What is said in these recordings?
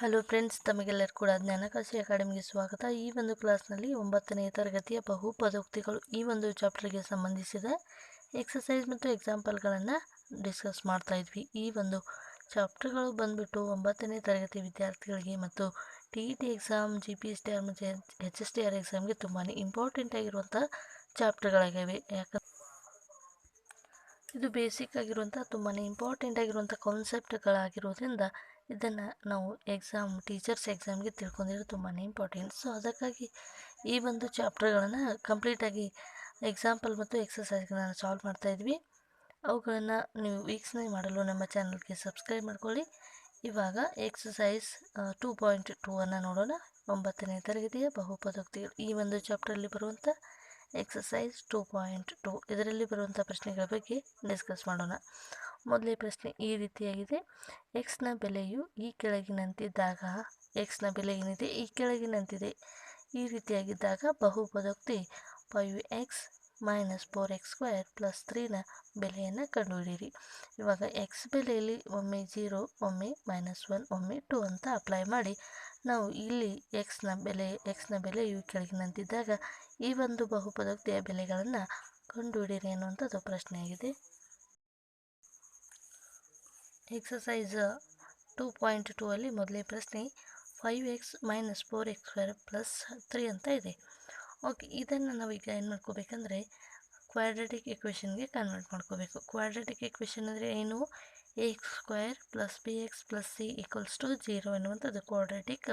Hello friends, ತಮಗೆಲ್ಲರೂ ಕೂಡ ಜ್ಞಾನಕಾಶಿ ಅಕಾಡೆಮಿಗೆ ಸ್ವಾಗತ. ಈ ಒಂದು ಕ್ಲಾಸ್ನಲ್ಲಿ 9ನೇ ತರಗತಿಯ ಬಹುಪದೋಕ್ತಿಗಳು ಈ ಒಂದು ಚಾಪ್ಟರ್ಗೆ ಸಂಬಂಧಿಸಿದ ಎಕ್ಸಸೈಸ್ ಮತ್ತು ಎಕ್ಸಾಂಪಲ್ಗಳನ್ನು ಡಿಸ್ಕಸ್ ಮಾಡ್ತಾ ಇದ್ವಿ. ಈ ಒಂದು ಚಾಪ್ಟರ್ಗಳು ಬಂದ್ಬಿಟ್ಟು 9ನೇ ತರಗತಿ ವಿದ್ಯಾರ್ಥಿಗಳಿಗೆ ಮತ್ತು TET ಎಕ್ಸಾಮ್, GPSTR ಮತ್ತು HSTR ಎಕ್ಸಾಮ್ಗೆ ತುಂಬಾ ಇಂಪಾರ್ಟೆಂಟ್ ಆಗಿರುವಂಥ ಚಾಪ್ಟರ್ಗಳಾಗಿವೆ. ಯಾಕಂದರೆ ಇದು ಬೇಸಿಕ್ ಆಗಿರುವಂಥ ತುಂಬಾ ಇಂಪಾರ್ಟೆಂಟ್ ಆಗಿರುವಂಥ ಕಾನ್ಸೆಪ್ಟ್ಗಳಾಗಿರೋದ್ರಿಂದ ಇದನ್ನು ನಾವು ಟೀಚರ್ಸ್ ಎಕ್ಸಾಮ್ಗೆ ತಿಳ್ಕೊಂಡಿರೋ ತುಂಬಾ ಇಂಪಾರ್ಟೆಂಟ್. ಸೊ ಅದಕ್ಕಾಗಿ ಈ ಒಂದು ಚಾಪ್ಟರ್ಗಳನ್ನು ಕಂಪ್ಲೀಟಾಗಿ ಎಕ್ಸಾಂಪಲ್ ಮತ್ತು ಎಕ್ಸಸೈಸ್ಗಳನ್ನು ಸಾಲ್ವ್ ಮಾಡ್ತಾಯಿದ್ವಿ. ಅವುಗಳನ್ನು ನೀವು ವೀಕ್ಷಣೆ ಮಾಡಲು ನಮ್ಮ ಚಾನಲ್ಗೆ ಸಬ್ಸ್ಕ್ರೈಬ್ ಮಾಡ್ಕೊಳ್ಳಿ. ಇವಾಗ ಎಕ್ಸಸೈಸ್ 2.2 ನೋಡೋಣ. 9ನೇ ತರಗತಿಯ ಬಹುಪದೋಕ್ತಿಗಳು ಈ ಒಂದು ಚಾಪ್ಟರಲ್ಲಿ ಬರುವಂಥ ಎಕ್ಸಸೈಸ್ 2.2 ಇದರಲ್ಲಿ ಬರುವಂಥ ಪ್ರಶ್ನೆಗಳ ಬಗ್ಗೆ ಡಿಸ್ಕಸ್ ಮಾಡೋಣ. ಮೊದಲೇ ಪ್ರಶ್ನೆ ಈ ರೀತಿಯಾಗಿದೆ. ಎಕ್ಸ್ನ ಬೆಲೆಯು ಈ ಕೆಳಗಿನಂತಿದ್ದಾಗ ಎಕ್ಸ್ನ ಬೆಲೆ ಏನಿದೆ ಈ ಕೆಳಗಿನಂತಿದೆ. ಈ ರೀತಿಯಾಗಿದ್ದಾಗ ಬಹುಪದೋಕ್ತಿ 5x - 4x² + 3ನ ಬೆಲೆಯನ್ನು ಕಂಡುಹಿಡಿಯಿರಿ. ಇವಾಗ ಎಕ್ಸ್ ಬೆಲೆಯಲ್ಲಿ ಒಮ್ಮೆ 0, ಒಮ್ಮೆ -1, ಒಮ್ಮೆ 2 ಅಂತ ಅಪ್ಲೈ ಮಾಡಿ ನಾವು ಇಲ್ಲಿ ಎಕ್ಸ್ನ ಬೆಲೆಯು ಕೆಳಗಿನಂತಿದ್ದಾಗ ಈ ಒಂದು ಬಹುಪದೋಕ್ತಿಯ ಬೆಲೆಗಳನ್ನು ಕಂಡುಹಿಡಿಯಿರಿ ಅನ್ನುವಂಥದ್ದು ಪ್ರಶ್ನೆಯಾಗಿದೆ. ಎಕ್ಸಸೈಸ್ 2.2 ಅಲ್ಲಿ ಮೊದಲೇ ಪ್ರಶ್ನೆ 5x - 4x² + 3 ಅಂತ ಇದೆ. ಓಕೆ, ಇದನ್ನು ನಾವೀಗ ಏನು ಮಾಡ್ಕೋಬೇಕಂದ್ರೆ ಕ್ವಾಡ್ರಾಟಿಕ್ ಇಕ್ವೇಷನ್ಗೆ ಕನ್ವರ್ಟ್ ಮಾಡ್ಕೋಬೇಕು. ಕ್ವಾಡ್ರಾಟಿಕ್ ಇಕ್ವೇಷನ್ ಅಂದರೆ ಏನು? ax² + bx + c = 0 ಎನ್ನುವಂಥದ್ದು ಕ್ವಾಡ್ರಾಟಿಕ್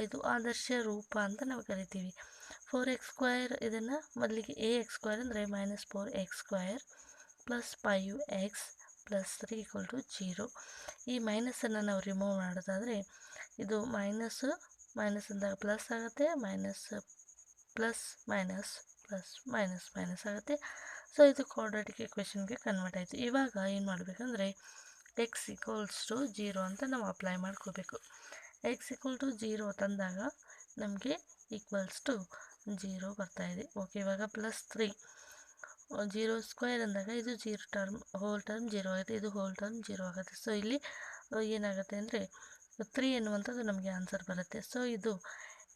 ಇದು ಆದರ್ಶ ರೂಪ ಅಂತ ನಾವು ಕರಿತೀವಿ. 4x² ಇದನ್ನು ಮೊದಲಿಗೆ ax² ಅಂದರೆ -4x² + 5x + 3 = 0. ಈ ಮೈನಸನ್ನು ನಾವು ರಿಮೂವ್ ಮಾಡೋದಾದರೆ ಇದು ಮೈನಸ್ ಅಂದಾಗ ಪ್ಲಸ್ ಆಗುತ್ತೆ, +++- ಆಗುತ್ತೆ. ಸೊ ಇದು ಕ್ವಾಡ್ರಾಟಿಕ್ ಇಕ್ವೇಷನ್ಗೆ ಕನ್ವರ್ಟ್ ಆಯಿತು. ಇವಾಗ ಏನು ಮಾಡಬೇಕಂದ್ರೆ x = 0 ಅಂತ ನಾವು ಅಪ್ಲೈ ಮಾಡ್ಕೋಬೇಕು. x = 0 ತಂದಾಗ ನಮಗೆ =0 ಬರ್ತಾಯಿದೆ. ಓಕೆ, ಇವಾಗ +3 0² ಅಂದಾಗ ಇದು 0 ಟರ್ಮ್, ಹೋಲ್ ಟರ್ಮ್ 0 ಆಗುತ್ತೆ, ಇದು ಹೋಲ್ ಟರ್ಮ್ 0 ಆಗುತ್ತೆ. ಸೊ ಇಲ್ಲಿ ಏನಾಗುತ್ತೆ ಅಂದರೆ 3 ಎನ್ನುವಂಥದ್ದು ನಮಗೆ ಆನ್ಸರ್ ಬರುತ್ತೆ. ಸೊ ಇದು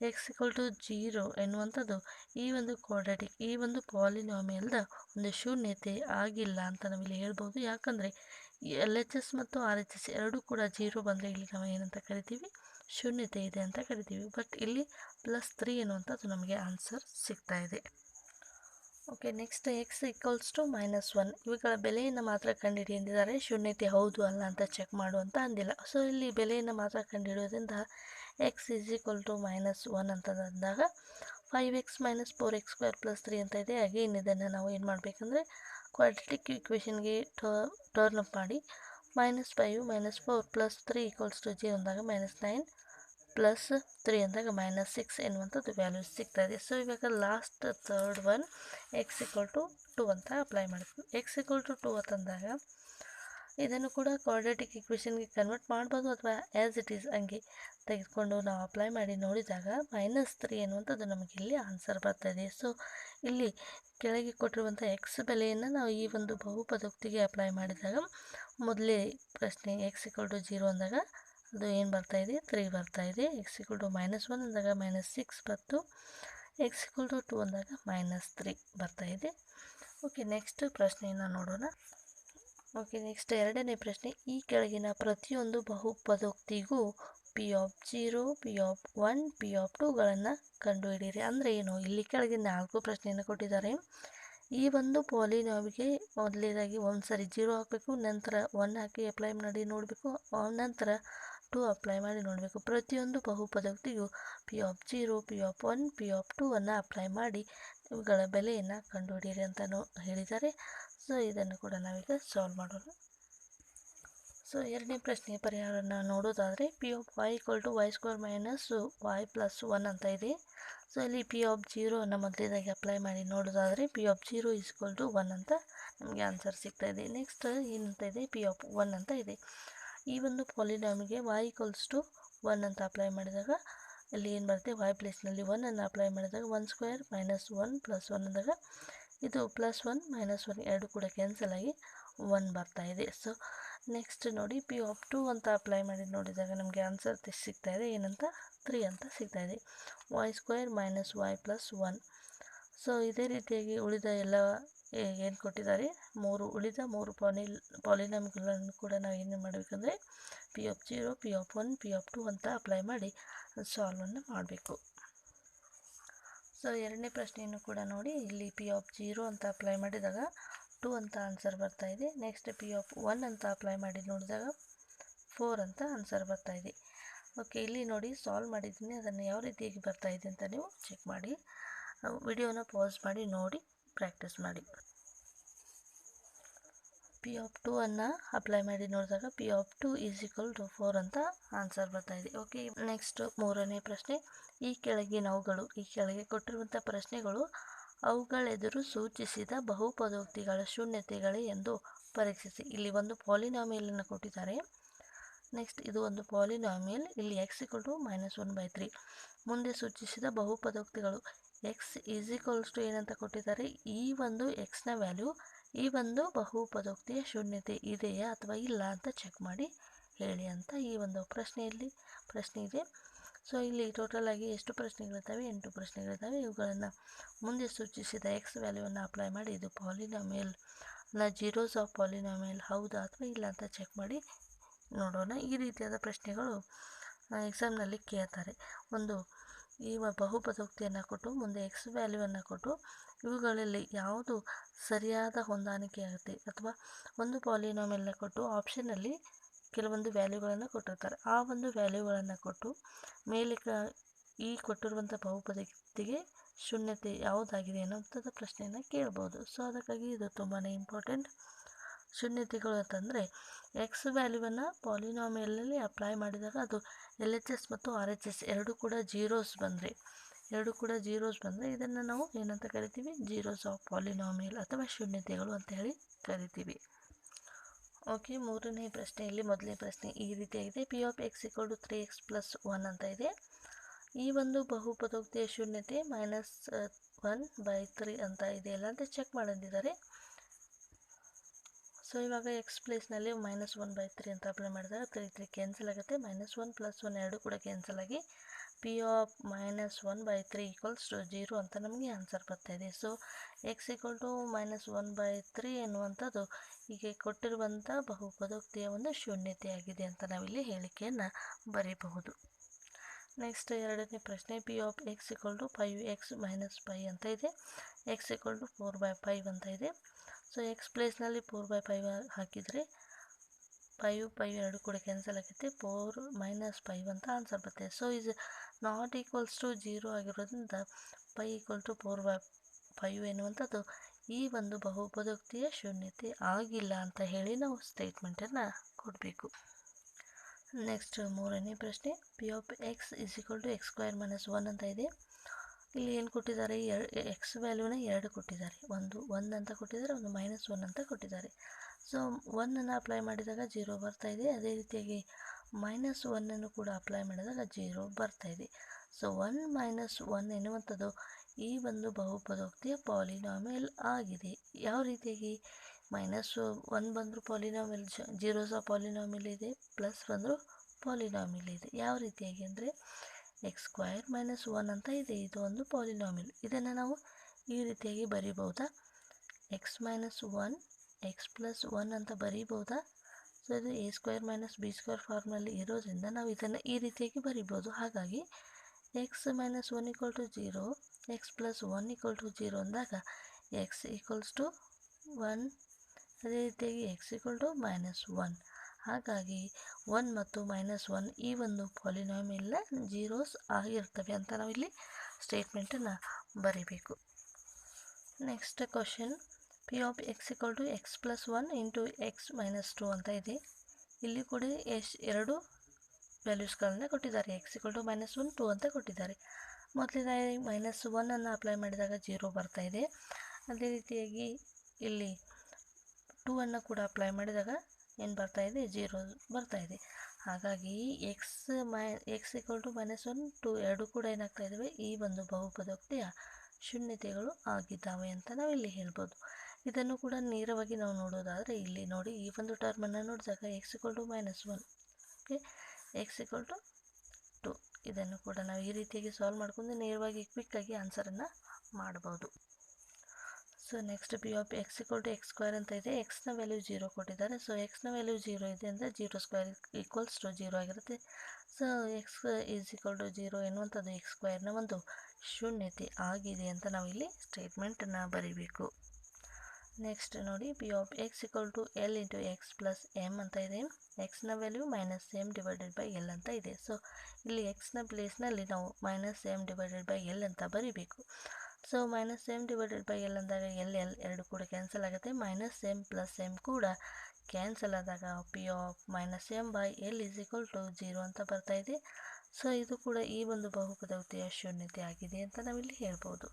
x = 0 ಎನ್ನುವಂಥದ್ದು ಈ ಒಂದು ಕ್ವಾಡ್ರಾಟಿಕ್ ಈ ಒಂದು ಪಾಲಿನಾಮಿಯಲ್ದ ಒಂದು ಶೂನ್ಯತೆ ಆಗಿಲ್ಲ ಅಂತ ನಾವಿಲ್ಲಿ ಹೇಳ್ಬೋದು. ಯಾಕಂದರೆ LHS ಮತ್ತು RHS ಎರಡೂ ಕೂಡ 0 ಬಂದರೆ ಇಲ್ಲಿ ನಾವು ಏನಂತ ಕರಿತೀವಿ? ಶೂನ್ಯತೆ ಇದೆ ಅಂತ ಕರಿತೀವಿ. ಬಟ್ ಇಲ್ಲಿ +3 ಎನ್ನುವಂಥದ್ದು ನಮಗೆ ಆನ್ಸರ್ ಸಿಗ್ತಾ ಇದೆ. ಓಕೆ, ನೆಕ್ಸ್ಟ್ x = -1 ಇವುಗಳ ಬೆಲೆಯನ್ನು ಮಾತ್ರ ಕಂಡುಹಿಡಿ ಎಂದಿದ್ದಾರೆ. ಶೂನ್ಯತೆ ಹೌದು ಅಲ್ಲ ಅಂತ ಚೆಕ್ ಮಾಡುವಂತ ಅಂದಿಲ್ಲ. ಸೊ ಇಲ್ಲಿ ಬೆಲೆಯನ್ನು ಮಾತ್ರ ಕಂಡುಹಿಡಿಯೋದ್ರಿಂದ x = -1 ಅಂತಂದಾಗ 5x - 4x² + 3 ಅಂತ ಇದೆ. ಅಗೇನ್ ಇದನ್ನು ನಾವು ಏನು ಮಾಡಬೇಕಂದ್ರೆ ಕ್ವಾಡ್ರಾಟಿಕ್ ಇಕ್ವೇಷನ್ಗೆ ಟರ್ನ್ ಅಪ್ ಮಾಡಿ -5 - 4 + 3 = 0 ಅಂದಾಗ -9 + 3 ಅಂದಾಗ -6 ಎನ್ನುವಂಥದ್ದು ವ್ಯಾಲ್ಯೂಸ್ ಸಿಗ್ತಾ ಇದೆ. ಸೊ ಇವಾಗ ಲಾಸ್ಟ್ ಥರ್ಡ್ ಒನ್ x = 2 ಅಂತ ಅಪ್ಲೈ ಮಾಡಬೇಕು. x = 2 ಅಂತಂದಾಗ ಇದನ್ನು ಕೂಡ ಕ್ವಾಡ್ರಾಟಿಕ್ ಇಕ್ವೇಷನ್ಗೆ ಕನ್ವರ್ಟ್ ಮಾಡ್ಬೋದು ಅಥವಾ ಆ್ಯಸ್ ಇಟ್ ಈಸ್ ಹಂಗೆ ತೆಗೆದುಕೊಂಡು ನಾವು ಅಪ್ಲೈ ಮಾಡಿ ನೋಡಿದಾಗ -3 ಎನ್ನುವಂಥದ್ದು ನಮಗೆ ಇಲ್ಲಿ ಆನ್ಸರ್ ಬರ್ತಾ ಇದೆ. ಸೊ ಇಲ್ಲಿ ಕೆಳಗೆ ಕೊಟ್ಟಿರುವಂಥ x ಬೆಲೆಯನ್ನು ನಾವು ಈ ಒಂದು ಬಹುಪದೋಕ್ತಿಗೆ ಅಪ್ಲೈ ಮಾಡಿದಾಗ ಮೊದಲೇ ಪ್ರಶ್ನೆ x = 0 ಅಂದಾಗ ಅದು ಏನು ಬರ್ತಾ ಇದೆ? 3 ಬರ್ತಾ ಇದೆ. x = -1 ಅಂದಾಗ -6 ಬಂತು. x = 2 ಅಂದಾಗ -3 ಬರ್ತಾ ಇದೆ. ಓಕೆ, ನೆಕ್ಸ್ಟ್ ಪ್ರಶ್ನೆಯನ್ನು ನೋಡೋಣ. ಓಕೆ, ನೆಕ್ಸ್ಟ್ ಎರಡನೇ ಪ್ರಶ್ನೆ ಈ ಕೆಳಗಿನ ಪ್ರತಿಯೊಂದು ಬಹುಪದೋಕ್ತಿಗೂ P0, P1, P2ಗಳನ್ನು ಕಂಡುಹಿಡಿಯಿರಿ. ಅಂದರೆ ಏನು? ಇಲ್ಲಿ ಕೆಳಗೆ 4 ಪ್ರಶ್ನೆಯನ್ನು ಕೊಟ್ಟಿದ್ದಾರೆ. ಈ ಒಂದು ಪಾಲಿನಾಮಿಗೆ ಮೊದಲನೇದಾಗಿ ಒಂದು ಸರಿ 0 ಹಾಕಬೇಕು, ನಂತರ 1 ಹಾಕಿ ಅಪ್ಲೈ ಮಾಡಿ ನೋಡಬೇಕು, ನಂತರ 2 ಅಪ್ಲೈ ಮಾಡಿ ನೋಡಬೇಕು. ಪ್ರತಿಯೊಂದು ಬಹುಪದೋಕ್ತಿಗೂ P0, P1, P2ವನ್ನು ಅಪ್ಲೈ ಮಾಡಿ ಇವುಗಳ ಬೆಲೆಯನ್ನು ಕಂಡುಹಿಡಿಯಿರಿ ಅಂತಲೂ ಹೇಳಿದ್ದಾರೆ. ಸೊ ಇದನ್ನು ಕೂಡ ನಾವೀಗ ಸಾಲ್ವ್ ಮಾಡೋಣ. ಸೊ ಎರಡನೇ ಪ್ರಶ್ನೆಯ ಪರಿಹಾರವನ್ನು ನೋಡೋದಾದರೆ Py = y² - y + 1 ಅಂತ ಇದೆ. ಸೊ ಇಲ್ಲಿ P0 ಅನ್ನು ಮೊದಲೇದಾಗಿ ಅಪ್ಲೈ ಮಾಡಿ ನೋಡೋದಾದರೆ P0 = 1 ಅಂತ ನಮಗೆ ಆನ್ಸರ್ ಸಿಗ್ತಾ ಇದೆ. ನೆಕ್ಸ್ಟ್ ಏನಂತ ಇದೆ? P1 ಅಂತ ಇದೆ. ಈ ಒಂದು ಪಾಲಿನಾಮಿಗೆ y = 1 ಅಂತ ಅಪ್ಲೈ ಮಾಡಿದಾಗ ಇಲ್ಲಿ ಏನು ಬರುತ್ತೆ? y ಪ್ಲೇಸ್ನಲ್ಲಿ 1 ಅನ್ನು ಅಪ್ಲೈ ಮಾಡಿದಾಗ 1² - 1 + 1 ಅಂದಾಗ ಇದು +1 - 1 ಎರಡು ಕೂಡ ಕ್ಯಾನ್ಸಲ್ ಆಗಿ 1 ಬರ್ತಾ ಇದೆ. ಸೊ ನೆಕ್ಸ್ಟ್ ನೋಡಿ ಪಿ ಆಫ್ 2 ಅಂತ ಅಪ್ಲೈ ಮಾಡಿ ನೋಡಿದಾಗ ನಮಗೆ ಆನ್ಸರ್ ಸಿಗ್ತಾ ಇದೆ ಏನಂತ 3 ಅಂತ ಸಿಗ್ತಾ ಇದೆ. y² minus y plus 1. So ಇದೇ ರೀತಿಯಾಗಿ ಉಳಿದ ಎಲ್ಲ ಏನು ಕೊಟ್ಟಿದ್ದಾರೆ ಉಳಿದ ಮೂರು ಪಾಲಿನಾಮಿಗಳನ್ನು ಕೂಡ ನಾವು ಏನು ಮಾಡಬೇಕಂದ್ರೆ P of 0, P of 1, P of 2 ಅಂತ ಅಪ್ಲೈ ಮಾಡಿ ಸಾಲ್ವನ್ನು ಮಾಡಬೇಕು. ಸೊ ಎರಡನೇ ಪ್ರಶ್ನೆಯನ್ನು ಕೂಡ ನೋಡಿ, ಇಲ್ಲಿ ಪಿ ಆಫ್ 0 ಅಂತ ಅಪ್ಲೈ ಮಾಡಿದಾಗ 2 ಅಂತ ಆನ್ಸರ್ ಬರ್ತಾ ಇದೆ. ನೆಕ್ಸ್ಟ್ ಪಿ ಆಫ್ 1 ಅಂತ ಅಪ್ಲೈ ಮಾಡಿ ನೋಡಿದಾಗ 4 ಅಂತ ಆನ್ಸರ್ ಬರ್ತಾ ಇದೆ. ಓಕೆ, ಇಲ್ಲಿ ನೋಡಿ ಸಾಲ್ವ್ ಮಾಡಿದ್ದೀನಿ, ಅದನ್ನು ಯಾವ ರೀತಿಯಾಗಿ ಬರ್ತಾ ಇದೆ ಅಂತ ನೀವು ಚೆಕ್ ಮಾಡಿ. ವಿಡಿಯೋನ ಪಾಸ್ ಮಾಡಿ ನೋಡಿ ಪ್ರಾಕ್ಟೀಸ್ ಮಾಡಿ. ಪಿ ಆಫ್ 2 ಅನ್ನು ಅಪ್ಲೈ ಮಾಡಿ ನೋಡಿದಾಗ P of 2 is equal to 4 ಅಂತ ಆನ್ಸರ್ ಬರ್ತಾ ಇದೆ. ಓಕೆ, ನೆಕ್ಸ್ಟ್ ಮೂರನೇ ಪ್ರಶ್ನೆ, ಈ ಕೆಳಗೆ ಕೊಟ್ಟಿರುವಂಥ ಪ್ರಶ್ನೆಗಳು ಅವುಗಳೆದುರು ಸೂಚಿಸಿದ ಬಹುಪದೋಕ್ತಿಗಳ ಶೂನ್ಯತೆಗಳೇ ಎಂದು ಪರೀಕ್ಷಿಸಿ. ಇಲ್ಲಿ ಒಂದು ಪಾಲಿನಾಮಿಯಲನ್ನು ಕೊಟ್ಟಿದ್ದಾರೆ. ನೆಕ್ಸ್ಟ್ ಇದು ಒಂದು ಪಾಲಿನಾಮಿಯಲ್, ಇಲ್ಲಿ x = -1/3. ಮುಂದೆ ಸೂಚಿಸಿದ ಬಹುಪದೋಕ್ತಿಗಳು x = ಏನಂತ ಕೊಟ್ಟಿದ್ದಾರೆ, ಈ ಒಂದು x ನ ವ್ಯಾಲ್ಯೂ ಈ ಒಂದು ಬಹುಪದೋಕ್ತಿಯ ಶೂನ್ಯತೆ ಇದೆಯಾ ಅಥವಾ ಇಲ್ಲ ಅಂತ ಚೆಕ್ ಮಾಡಿ ಹೇಳಿ ಅಂತ ಈ ಒಂದು ಪ್ರಶ್ನೆ ಇದೆ. ಸೊ ಇಲ್ಲಿ ಟೋಟಲ್ ಆಗಿ ಎಷ್ಟು ಪ್ರಶ್ನೆಗಳಿದ್ದಾವೆ, 8 ಪ್ರಶ್ನೆಗಳಿದ್ದಾವೆ. ಇವುಗಳನ್ನು ಮುಂದೆ ಸೂಚಿಸಿದ x ವ್ಯಾಲ್ಯೂವನ್ನು ಅಪ್ಲೈ ಮಾಡಿ ಇದು ಪಾಲಿನಾಮಿಯಲ್ನ ಜೀರೋಸ್ ಆಫ್ ಪಾಲಿನಾಮಿಯಲ್ ಹೌದಾ ಅಥವಾ ಇಲ್ಲ ಅಂತ ಚೆಕ್ ಮಾಡಿ ನೋಡೋಣ. ಈ ರೀತಿಯಾದ ಪ್ರಶ್ನೆಗಳು ಎಕ್ಸಾಮ್ನಲ್ಲಿ ಕೇಳ್ತಾರೆ. ಈ ಬಹುಪದೋಕ್ತಿಯನ್ನು ಕೊಟ್ಟು ಮುಂದೆ x ವ್ಯಾಲ್ಯೂವನ್ನು ಕೊಟ್ಟು ಇವುಗಳಲ್ಲಿ ಯಾವುದು ಸರಿಯಾದ ಹೊಂದಾಣಿಕೆ ಆಗುತ್ತೆ ಅಥವಾ ಒಂದು ಪಾಲಿನಾಮಿಯಲ್ನ ಕೊಟ್ಟು ಆಪ್ಷನಲ್ಲಿ ಕೆಲವೊಂದು ವ್ಯಾಲ್ಯೂಗಳನ್ನು ಕೊಟ್ಟಿರ್ತಾರೆ. ಆ ಒಂದು ವ್ಯಾಲ್ಯೂಗಳನ್ನು ಕೊಟ್ಟು ಮೇಲೆ ಈ ಕೊಟ್ಟಿರುವಂಥ ಬಹುಪದೋಕ್ತಿಗೆ ಶೂನ್ಯತೆ ಯಾವುದಾಗಿದೆ ಅನ್ನೋಂಥದ್ದು ಪ್ರಶ್ನೆಯನ್ನು ಕೇಳ್ಬೋದು. ಸೊ ಅದಕ್ಕಾಗಿ ಇದು ತುಂಬಾ ಇಂಪಾರ್ಟೆಂಟ್. ಶೂನ್ಯತೆಗಳು ಅಂತಂದರೆ x ವ್ಯಾಲ್ಯೂವನ್ನು ಪಾಲಿನಾಮಿಯಲ್ನಲ್ಲಿ ಅಪ್ಲೈ ಮಾಡಿದಾಗ ಅದು LHS ಮತ್ತು RHS ಎರಡೂ ಕೂಡ ಜೀರೋಸ್ ಬಂದರೆ ಇದನ್ನು ನಾವು ಏನಂತ ಕರಿತೀವಿ, ಜೀರೋಸ್ ಆಫ್ ಪಾಲಿನಾಮಿಯಲ್ ಅಥವಾ ಶೂನ್ಯತೆಗಳು ಅಂತ ಹೇಳಿ ಕರಿತೀವಿ. ಓಕೆ, ಮೂರನೇ ಪ್ರಶ್ನೆಯಲ್ಲಿ ಮೊದಲನೇ ಪ್ರಶ್ನೆ ಈ ರೀತಿಯಾಗಿದೆ. ಪಿ ಆಫ್ x = 3x + 1 ಅಂತ ಇದೆ. ಈ ಒಂದು ಬಹುಪದೋಕ್ತಿಯ ಶೂನ್ಯತೆ -1/3 ಅಂತ ಇದೆಯಲ್ಲ ಅಂತ ಚೆಕ್ ಮಾಡಿದ್ದಾರೆ. ಸೊ ಇವಾಗ x ಪ್ಲೇಸ್ನಲ್ಲಿ -1/3 ಅಂತ ಅಪ್ಲೈ ಮಾಡಿದಾಗ 3 ಕ್ಯಾನ್ಸಲ್ ಆಗುತ್ತೆ. -1 + 1 ಎರಡು ಕೂಡ ಕ್ಯಾನ್ಸಲ್ ಆಗಿ ಪಿ ಆಫ್ -1/3 = 0 ಅಂತ ನಮಗೆ ಆನ್ಸರ್ ಬರ್ತಾ ಇದೆ. ಸೊ x = -1/3 ಎನ್ನುವಂಥದ್ದು ಹೀಗೆ ಕೊಟ್ಟಿರುವಂಥ ಬಹುಪದೋಕ್ತಿಯ ಒಂದು ಶೂನ್ಯತೆಯಾಗಿದೆ ಅಂತ ನಾವಿಲ್ಲಿ ಹೇಳಿಕೆಯನ್ನು ಬರೀಬಹುದು. ನೆಕ್ಸ್ಟ್ ಎರಡನೇ ಪ್ರಶ್ನೆ, ಪಿ ಆಫ್ x = 5x - 5 ಅಂತ ಇದೆ. x = 4/5 ಅಂತ ಇದೆ. ಸೊ x ಪ್ಲೇಸ್ನಲ್ಲಿ 4/5 ಹಾಕಿದರೆ 5 ಎರಡು ಕೂಡ ಕ್ಯಾನ್ಸಲ್ ಆಗುತ್ತೆ. 4 - 5 ಅಂತ ಆನ್ಸರ್ ಬರುತ್ತೆ. So is not equals to 0 ಆಗಿರೋದ್ರಿಂದ 5 = 4/5 ಎನ್ನುವಂಥದ್ದು ಈ ಒಂದು ಬಹುಪದೋಕ್ತಿಯ ಶೂನ್ಯತೆ ಆಗಿಲ್ಲ ಅಂತ ಹೇಳಿ ನಾವು ಸ್ಟೇಟ್ಮೆಂಟನ್ನು ಕೊಡಬೇಕು. ನೆಕ್ಸ್ಟ್ ಮೂರನೇ ಪ್ರಶ್ನೆ, ಪಿ ಆಫ್ x = x² - 1 ಅಂತ ಇದೆ. ಇಲ್ಲಿ ಏನು ಕೊಟ್ಟಿದ್ದಾರೆ, x ವ್ಯಾಲ್ಯೂನ 2 ಕೊಟ್ಟಿದ್ದಾರೆ, ಒಂದು 1 ಅಂತ ಕೊಟ್ಟಿದ್ದಾರೆ, ಒಂದು -1 ಅಂತ ಕೊಟ್ಟಿದ್ದಾರೆ. ಸೊ 1 ಅನ್ನು ಅಪ್ಲೈ ಮಾಡಿದಾಗ 0 ಬರ್ತಾ ಇದೆ. ಅದೇ ರೀತಿಯಾಗಿ -1 ಅನ್ನು ಕೂಡ ಅಪ್ಲೈ ಮಾಡಿದಾಗ 0 ಬರ್ತಾ ಇದೆ. ಸೊ 1 - 1 ಎನ್ನುವಂಥದ್ದು ಈ ಒಂದು ಬಹುಪದೋಕ್ತಿಯ ಪಾಲಿನಾಮಿಯಲ್ ಆಗಿದೆ. ಯಾವ ರೀತಿಯಾಗಿ -1 ಬಂದರೂ ಪಾಲಿನಾಮಿಯಲ್ ಜೀರೋಸ್ ಆಫ್ ಪಾಲಿನಾಮಿಯಲ್ ಇದೆ, ಪ್ಲಸ್ ಬಂದರೂ ಪಾಲಿನಾಮಿಯಲ್ ಇದೆ. ಯಾವ ರೀತಿಯಾಗಿ ಅಂದರೆ x² - 1 ಅಂತ ಇದೆ, ಇದು ಒಂದು ಪಾಲಿನಾಮಿಯಲ್. ಇದನ್ನು ನಾವು ಈ ರೀತಿಯಾಗಿ ಬರೀಬಹುದಾ, x - 1 x + 1 ಅಂತ ಬರೀಬಹುದಾ. ಸೊ ಇದು a² - b² ಫಾರ್ಮ್ನಲ್ಲಿ ಇರೋದ್ರಿಂದ ನಾವು ಇದನ್ನು ಈ ರೀತಿಯಾಗಿ ಬರೀಬೋದು. ಹಾಗಾಗಿ x - 1 = 0, x + 1 = 0 ಅಂದಾಗ x = 1, ಅದೇ ರೀತಿಯಾಗಿ x = -1. ಹಾಗಾಗಿ 1 ಮತ್ತು -1 ಈ ಒಂದು ಪಾಲಿನಾಮಿಯಲ್ನ ಜೀರೋಸ್ ಆಗಿರ್ತವೆ ಅಂತ ನಾವಿಲ್ಲಿ ಸ್ಟೇಟ್ಮೆಂಟನ್ನು ಬರೀಬೇಕು. Next question, P of x = x + 1 × x - 2 ಅಂತ ಇದೆ. ಇಲ್ಲಿ ಕೂಡ ಎರಡು ವ್ಯಾಲ್ಯೂಸ್ಗಳನ್ನು ಕೊಟ್ಟಿದ್ದಾರೆ. x = -1, 2 ಅಂತ ಕೊಟ್ಟಿದ್ದಾರೆ. ಮೊದಲನೇದಾಗಿ -1 ಅನ್ನು ಅಪ್ಲೈ ಮಾಡಿದಾಗ 0 ಬರ್ತಾ ಇದೆ. ಅದೇ ರೀತಿಯಾಗಿ ಇಲ್ಲಿ 2 ಅನ್ನು ಕೂಡ ಅಪ್ಲೈ ಮಾಡಿದಾಗ ಏನು ಬರ್ತಾ ಇದೆ, 0 ಬರ್ತಾ ಇದೆ. ಹಾಗಾಗಿ x = -1, 2 ಎರಡು ಕೂಡ ಏನಾಗ್ತಾ ಇದ್ದಾವೆ, ಈ ಒಂದು ಬಹುಪದೋಕ್ತಿಯ ಶೂನ್ಯತೆಗಳು ಆಗಿದ್ದಾವೆ ಅಂತ ನಾವಿಲ್ಲಿ ಹೇಳ್ಬೋದು. ಇದನ್ನು ಕೂಡ ನೇರವಾಗಿ ನಾವು ನೋಡೋದಾದರೆ ಇಲ್ಲಿ ನೋಡಿ ಈ ಒಂದು ಟರ್ಮನ್ನು ನೋಡಿದಾಗ x=-1 ಓಕೆ x=2 ಇದನ್ನು ಕೂಡ ನಾವು ಈ ರೀತಿಯಾಗಿ ಸಾಲ್ವ್ ಮಾಡ್ಕೊಂಡು ನೇರವಾಗಿ ಕ್ವಿಕ್ಕಾಗಿ ಆನ್ಸರನ್ನು ಮಾಡ್ಬೋದು. ಸೊ ನೆಕ್ಸ್ಟ್ p(x)=x² ಅಂತ ಇದೆ. ಎಕ್ಸ್ನ ವ್ಯಾಲ್ಯೂ 0 ಕೊಟ್ಟಿದ್ದಾರೆ. ಸೊ ಎಕ್ಸ್ನ ವ್ಯಾಲ್ಯೂ 0 ಇದೆ ಅಂದರೆ 0² 0 ಆಗಿರುತ್ತೆ. ಸೊ x=0 ಎನ್ನುವಂಥದ್ದು x² ಒಂದು ಶೂನ್ಯತೆ ಆಗಿದೆ ಅಂತ ನಾವು ಇಲ್ಲಿ ಸ್ಟೇಟ್ಮೆಂಟನ್ನು ಬರೀಬೇಕು. ನೆಕ್ಸ್ಟ್ ನೋಡಿ p(x)L × x + m ಅಂತ ಇದೆ. ಎಕ್ಸ್ನ ವ್ಯಾಲ್ಯೂ -m/L ಅಂತ ಇದೆ. ಸೊ ಇಲ್ಲಿ ಎಕ್ಸ್ನ ಪ್ಲೇಸ್ನಲ್ಲಿ ನಾವು -m/L ಅಂತ ಬರೀಬೇಕು. ಸೊ -m/L ಅಂದಾಗ L ಎರಡು ಕೂಡ ಕ್ಯಾನ್ಸಲ್ ಆಗುತ್ತೆ. -m + m ಕೂಡ ಕ್ಯಾನ್ಸಲ್ ಆದಾಗ p(-m/L) 0 ಅಂತ ಬರ್ತಾ ಇದೆ. ಸೊ ಇದು ಕೂಡ ಈ ಒಂದು ಬಹುಪದೋಕ್ತಿಯ ಶೂನ್ಯತೆ ಆಗಿದೆ ಅಂತ ನಾವಿಲ್ಲಿ ಹೇಳ್ಬೋದು.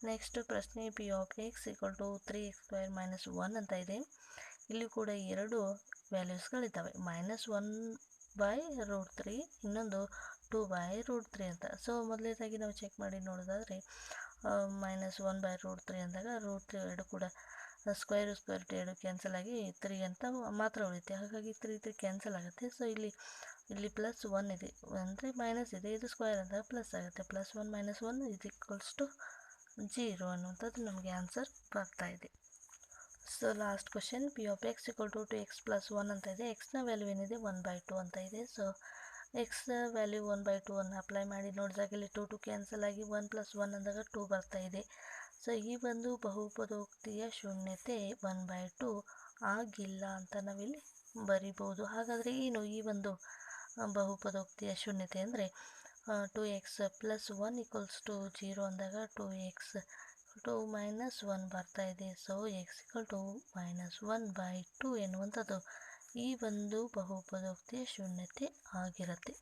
ನೆಕ್ಸ್ಟ್ ಪ್ರಶ್ನೆ p(x)3x² - 1 ಅಂತ ಇದೆ. ಇಲ್ಲಿ ಕೂಡ ಎರಡು ವ್ಯಾಲ್ಯೂಸ್ಗಳಿದ್ದಾವೆ, -1/√3 ಇನ್ನೊಂದು 2/√3 ಅಂತ. ಸೊ ಮೊದಲನೇದಾಗಿ ನಾವು ಚೆಕ್ ಮಾಡಿ ನೋಡೋದಾದರೆ -1/√3 ಅಂದಾಗ √3 ಎರಡು ಕೂಡ ಸ್ಕ್ವೇರ್ ಎರಡು ಕ್ಯಾನ್ಸಲ್ ಆಗಿ 3 ಅಂತ ಮಾತ್ರ ಉಳಿಯುತ್ತೆ. ಹಾಗಾಗಿ 3 ಕ್ಯಾನ್ಸಲ್ ಆಗುತ್ತೆ. ಸೊ ಇಲ್ಲಿ +1 ಇದೆ ಅಂದರೆ ಮೈನಸ್ ಇದೆ, ಇದು ಸ್ಕ್ವೇರ್ ಅಂದಾಗ ಪ್ಲಸ್ ಆಗುತ್ತೆ. +1 - 1 = 0 ಅನ್ನುವಂಥದ್ದು ನಮಗೆ ಆನ್ಸರ್ ಬರ್ತಾ ಇದೆ. ಸೊ ಲಾಸ್ಟ್ ಕ್ವಶನ್ p(x)2x + 1 ಅಂತ ಇದೆ. ಎಕ್ಸ್ನ ವ್ಯಾಲ್ಯೂ ಏನಿದೆ 1/2 ಅಂತ ಇದೆ. ಸೊ ಎಕ್ಸ್ ವ್ಯಾಲ್ಯೂ 1/2 ಅನ್ನು ಅಪ್ಲೈ ಮಾಡಿ ನೋಡಿದಾಗ ಇಲ್ಲಿ 2 ಕ್ಯಾನ್ಸಲ್ ಆಗಿ 1 + 1 ಅಂದಾಗ 2 ಬರ್ತಾ ಇದೆ. ಸೊ ಈ ಒಂದು ಬಹುಪದೋಕ್ತಿಯ ಶೂನ್ಯತೆ 1/2 ಆಗಿಲ್ಲ ಅಂತ ನಾವಿಲ್ಲಿ ಬರಿಬೋದು. ಹಾಗಾದರೆ ಏನು ಈ ಒಂದು ಬಹುಪದೋಕ್ತಿಯ ಶೂನ್ಯತೆ ಅಂದರೆ 2x + 1 = 0 ಅಂದಾಗ 2x -1 ಬರ್ತಾ ಇದೆ. ಸೊ x=-1/2 ಎನ್ನುವಂಥದ್ದು ಈ ಒಂದು ಬಹುಪದೋಕ್ತಿಯ ಶೂನ್ಯತೆ ಆಗಿರುತ್ತೆ.